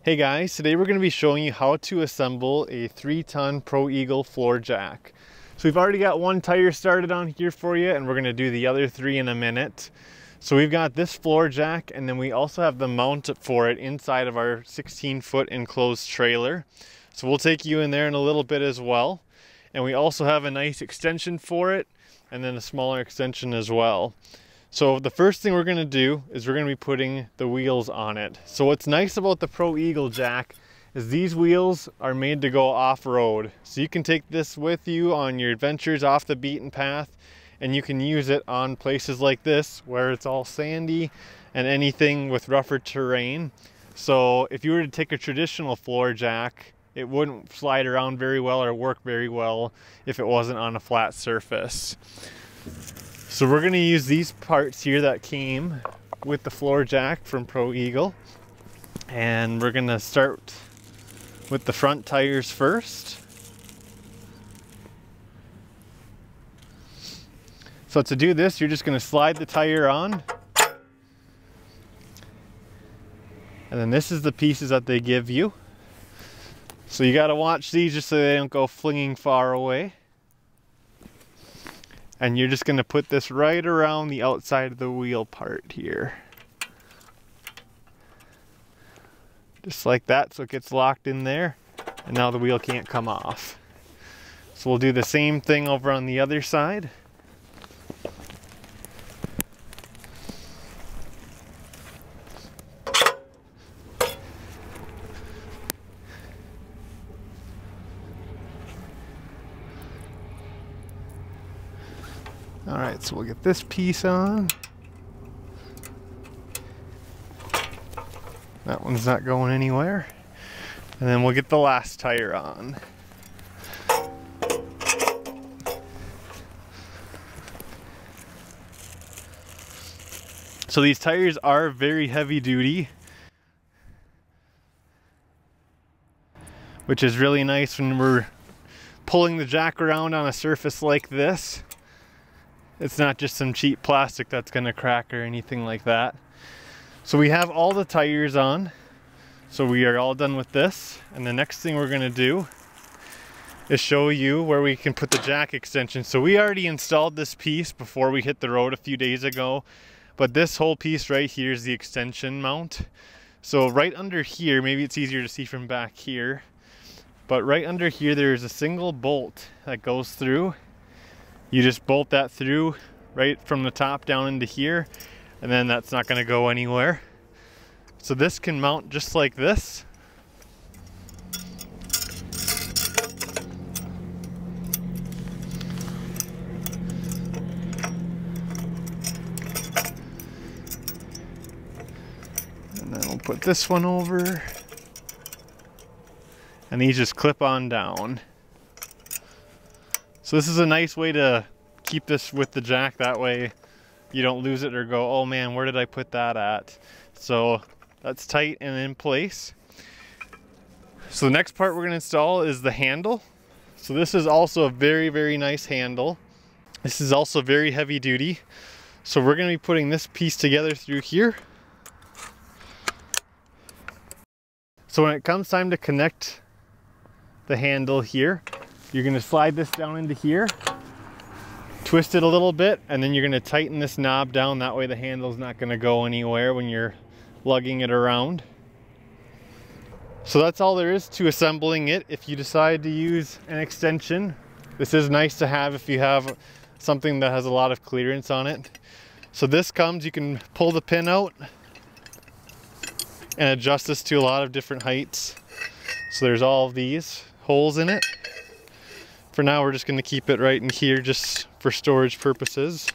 Hey guys, today we're going to be showing you how to assemble a 3-ton Pro Eagle floor jack. So we've already got one tire started on here for you, and we're going to do the other 3 in a minute. So we've got this floor jack, and then we also have the mount for it inside of our 16-foot enclosed trailer. So we'll take you in there in a little bit as well. And we also have a nice extension for it, and then a smaller extension as well. So the first thing we're going to do is we're going to be putting the wheels on it. So what's nice about the Pro Eagle jack is these wheels are made to go off-road. So you can take this with you on your adventures off the beaten path, and you can use it on places like this where it's all sandy and anything with rougher terrain. So if you were to take a traditional floor jack, it wouldn't slide around very well or work very well if it wasn't on a flat surface. So we're going to use these parts here that came with the floor jack from Pro Eagle. And we're going to start with the front tires first. So to do this, you're just going to slide the tire on. And then this is the pieces that they give you. So you got to watch these just so they don't go flinging far away. And you're just going to put this right around the outside of the wheel part here. Just like that, so it gets locked in there. And now the wheel can't come off. So we'll do the same thing over on the other side. Alright, so we'll get this piece on. That one's not going anywhere. And then we'll get the last tire on. So these tires are very heavy duty, which is really nice when we're pulling the jack around on a surface like this. It's not just some cheap plastic that's going to crack or anything like that. So we have all the tires on. So we are all done with this. And the next thing we're going to do is show you where we can put the jack extension. So we already installed this piece before we hit the road a few days ago. But this whole piece right here is the extension mount. So right under here, maybe it's easier to see from back here. But right under here, there's a single bolt that goes through. You just bolt that through right from the top down into here, and then that's not going to go anywhere. So this can mount just like this. And then we'll put this one over. And these just clip on down. So this is a nice way to keep this with the jack, that way you don't lose it or go, oh man, where did I put that at? So that's tight and in place. So the next part we're going to install is the handle. So this is also a very, very nice handle. This is also very heavy duty. So we're going to be putting this piece together through here. So when it comes time to connect the handle here, you're going to slide this down into here, twist it a little bit, and then you're going to tighten this knob down. That way the handle's not going to go anywhere when you're lugging it around. So that's all there is to assembling it. If you decide to use an extension, this is nice to have if you have something that has a lot of clearance on it. So this comes, you can pull the pin out and adjust this to a lot of different heights. So there's all of these holes in it. For now, we're just going to keep it right in here just for storage purposes.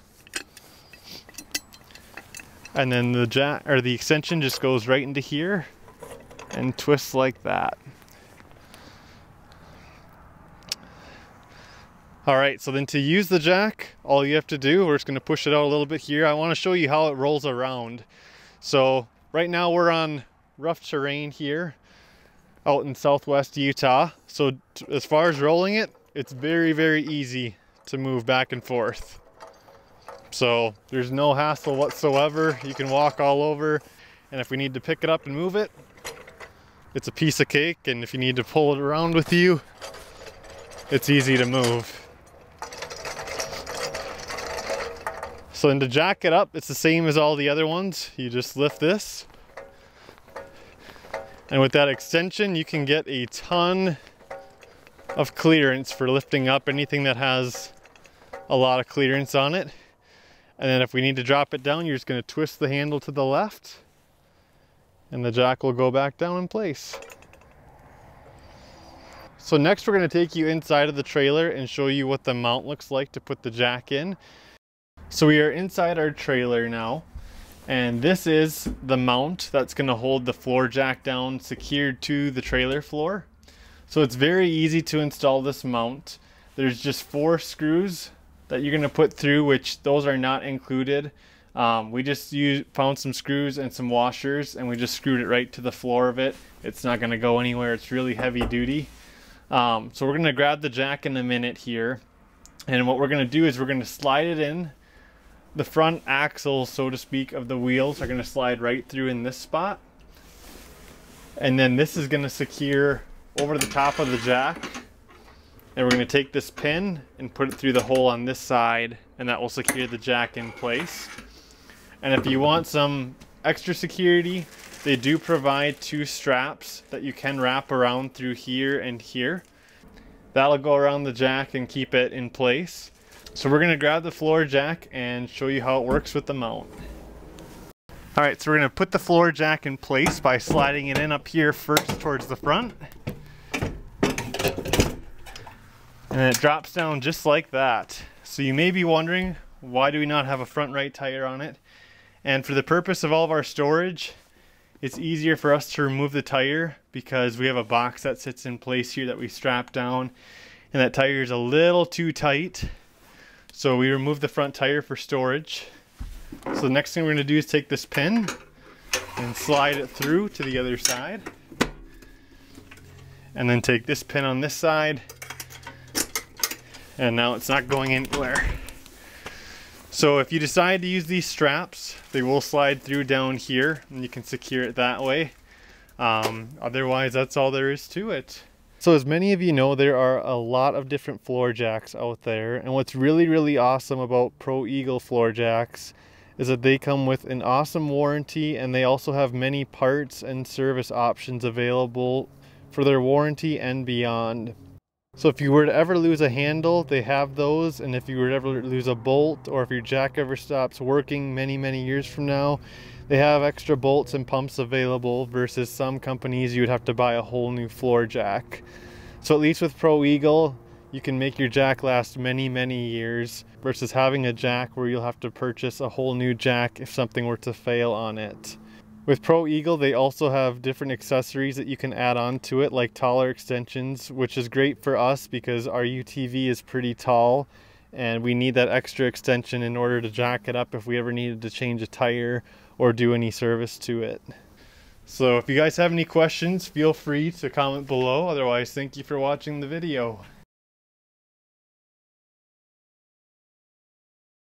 And then the jack or the extension just goes right into here and twists like that. All right, so then to use the jack, all you have to do, we're just going to push it out a little bit here. I want to show you how it rolls around. So right now we're on rough terrain here out in southwest Utah. So as far as rolling it, it's very, very easy to move back and forth. So there's no hassle whatsoever. You can walk all over, and if we need to pick it up and move it, it's a piece of cake, and if you need to pull it around with you, it's easy to move. So then to jack it up, it's the same as all the other ones. You just lift this. And with that extension, you can get a ton of clearance for lifting up anything that has a lot of clearance on it. And then if we need to drop it down, you're just going to twist the handle to the left and the jack will go back down in place. So next we're going to take you inside of the trailer and show you what the mount looks like to put the jack in. So we are inside our trailer now, and this is the mount that's going to hold the floor jack down secured to the trailer floor. So it's very easy to install this mount. There's just 4 screws that you're going to put through, which those are not included. We just found some screws and some washers, and we just screwed it right to the floor of it. It's not going to go anywhere. It's really heavy duty. So we're going to grab the jack in a minute here, and what we're going to do is we're going to slide it in. The front axles, so to speak, of the wheels are going to slide right through in this spot, and then this is going to secure over the top of the jack, and we're going to take this pin and put it through the hole on this side, and that will secure the jack in place. And if you want some extra security, they do provide 2 straps that you can wrap around through here and here. That'll go around the jack and keep it in place. So we're going to grab the floor jack and show you how it works with the mount. Alright, so we're going to put the floor jack in place by sliding it in up here first towards the front. And it drops down just like that. So you may be wondering, why do we not have a front right tire on it? And for the purpose of all of our storage, it's easier for us to remove the tire because we have a box that sits in place here that we strap down, and that tire is a little too tight. So we remove the front tire for storage. So the next thing we're going to do is take this pin and slide it through to the other side. And then take this pin on this side. And now it's not going anywhere. So if you decide to use these straps, they will slide through down here and you can secure it that way. Otherwise, that's all there is to it. So as many of you know, there are a lot of different floor jacks out there, and what's really awesome about Pro Eagle floor jacks is that they come with an awesome warranty, and they also have many parts and service options available for their warranty and beyond. So if you were to ever lose a handle, they have those, and if you were to ever lose a bolt, or if your jack ever stops working many years from now, they have extra bolts and pumps available versus some companies you would have to buy a whole new floor jack. So at least with Pro Eagle, you can make your jack last many years versus having a jack where you'll have to purchase a whole new jack if something were to fail on it. With Pro Eagle, they also have different accessories that you can add on to it, like taller extensions, which is great for us because our UTV is pretty tall and we need that extra extension in order to jack it up if we ever needed to change a tire or do any service to it. So if you guys have any questions, feel free to comment below. Otherwise, thank you for watching the video.